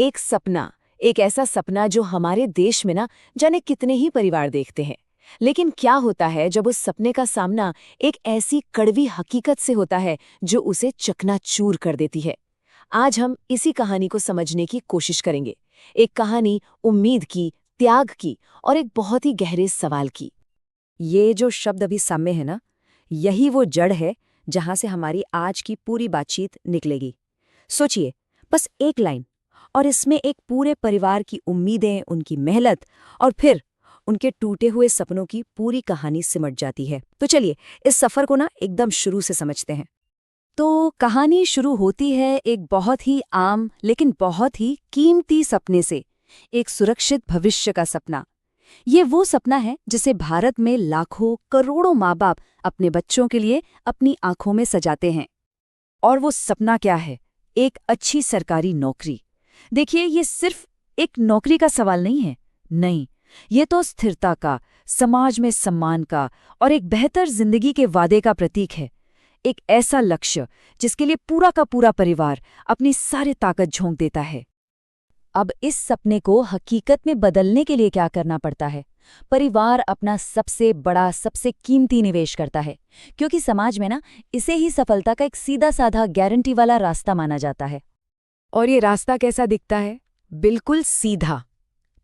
एक सपना, एक ऐसा सपना जो हमारे देश में ना जाने कितने ही परिवार देखते हैं। लेकिन क्या होता है जब उस सपने का सामना एक ऐसी कड़वी हकीकत से होता है जो उसे चकनाचूर कर देती है। आज हम इसी कहानी को समझने की कोशिश करेंगे। एक कहानी उम्मीद की, त्याग की और एक बहुत ही गहरे सवाल की। ये जो शब्द अभी सामने है ना, यही वो जड़ है जहां से हमारी आज की पूरी बातचीत निकलेगी। सोचिए, बस एक लाइन और इसमें एक पूरे परिवार की उम्मीदें, उनकी मेहनत और फिर उनके टूटे हुए सपनों की पूरी कहानी सिमट जाती है। तो चलिए इस सफर को ना एकदम शुरू से समझते हैं। तो कहानी शुरू होती है एक बहुत ही आम लेकिन बहुत ही कीमती सपने से, एक सुरक्षित भविष्य का सपना। ये वो सपना है जिसे भारत में लाखों करोड़ों माँ बाप अपने बच्चों के लिए अपनी आंखों में सजाते हैं। और वो सपना क्या है? एक अच्छी सरकारी नौकरी। देखिए, ये सिर्फ एक नौकरी का सवाल नहीं है। नहीं, ये तो स्थिरता का, समाज में सम्मान का और एक बेहतर जिंदगी के वादे का प्रतीक है। एक ऐसा लक्ष्य जिसके लिए पूरा का पूरा परिवार अपनी सारी ताकत झोंक देता है। अब इस सपने को हकीकत में बदलने के लिए क्या करना पड़ता है? परिवार अपना सबसे बड़ा, सबसे कीमती निवेश करता है, क्योंकि समाज में ना इसे ही सफलता का एक सीधा साधा गारंटी वाला रास्ता माना जाता है। और ये रास्ता कैसा दिखता है? बिल्कुल सीधा।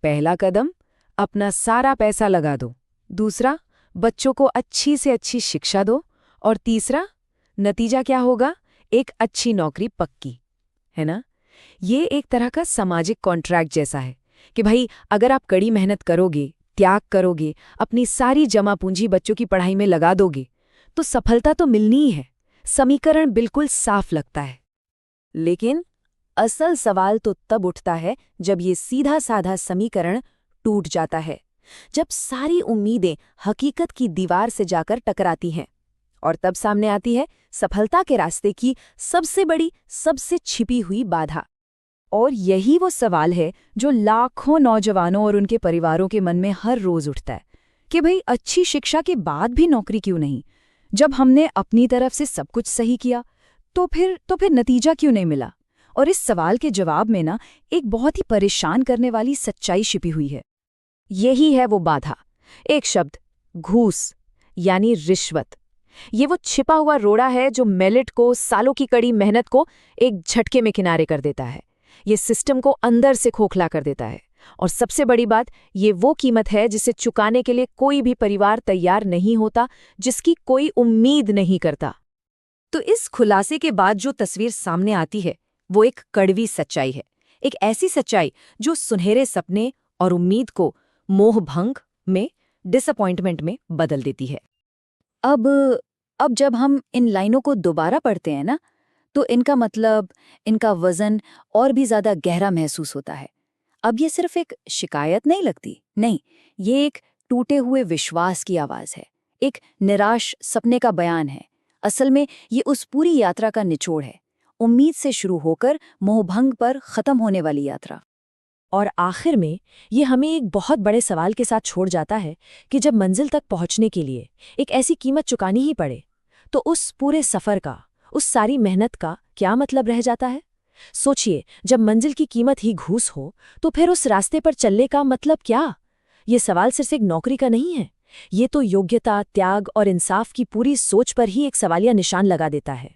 पहला कदम, अपना सारा पैसा लगा दो। दूसरा, बच्चों को अच्छी से अच्छी शिक्षा दो। और तीसरा, नतीजा क्या होगा? एक अच्छी नौकरी पक्की, है ना? ये एक तरह का सामाजिक कॉन्ट्रैक्ट जैसा है कि भाई, अगर आप कड़ी मेहनत करोगे, त्याग करोगे, अपनी सारी जमा पूंजी बच्चों की पढ़ाई में लगा दोगे, तो सफलता तो मिलनी ही है। समीकरण बिल्कुल साफ लगता है। लेकिन असल सवाल तो तब उठता है जब ये सीधा साधा समीकरण टूट जाता है, जब सारी उम्मीदें हकीकत की दीवार से जाकर टकराती हैं। और तब सामने आती है सफलता के रास्ते की सबसे बड़ी, सबसे छिपी हुई बाधा। और यही वो सवाल है जो लाखों नौजवानों और उनके परिवारों के मन में हर रोज उठता है कि भाई, अच्छी शिक्षा के बाद भी नौकरी क्यों नहीं? जब हमने अपनी तरफ से सब कुछ सही किया तो फिर नतीजा क्यों नहीं मिला? और इस सवाल के जवाब में ना एक बहुत ही परेशान करने वाली सच्चाई छिपी हुई है। यही है वो बाधा, एक शब्द, घूस, यानी रिश्वत। ये वो छिपा हुआ रोड़ा है जो मेरिट को, सालों की कड़ी मेहनत को एक झटके में किनारे कर देता है। ये सिस्टम को अंदर से खोखला कर देता है। और सबसे बड़ी बात, ये वो कीमत है जिसे चुकाने के लिए कोई भी परिवार तैयार नहीं होता, जिसकी कोई उम्मीद नहीं करता। तो इस खुलासे के बाद जो तस्वीर सामने आती है वो एक कड़वी सच्चाई है। एक ऐसी सच्चाई जो सुनहरे सपने और उम्मीद को मोहभंग में, डिसअपॉइंटमेंट में बदल देती है। अब जब हम इन लाइनों को दोबारा पढ़ते हैं ना, तो इनका मतलब, इनका वजन और भी ज्यादा गहरा महसूस होता है। अब ये सिर्फ एक शिकायत नहीं लगती, नहीं, ये एक टूटे हुए विश्वास की आवाज है, एक निराश सपने का बयान है। असल में ये उस पूरी यात्रा का निचोड़ है, उम्मीद से शुरू होकर मोहभंग पर खत्म होने वाली यात्रा। और आखिर में ये हमें एक बहुत बड़े सवाल के साथ छोड़ जाता है कि जब मंजिल तक पहुंचने के लिए एक ऐसी कीमत चुकानी ही पड़े, तो उस पूरे सफर का, उस सारी मेहनत का क्या मतलब रह जाता है? सोचिए, जब मंजिल की कीमत ही घूस हो, तो फिर उस रास्ते पर चलने का मतलब क्या? ये सवाल सिर्फ एक नौकरी का नहीं है, ये तो योग्यता, त्याग और इंसाफ की पूरी सोच पर ही एक सवालिया निशान लगा देता है।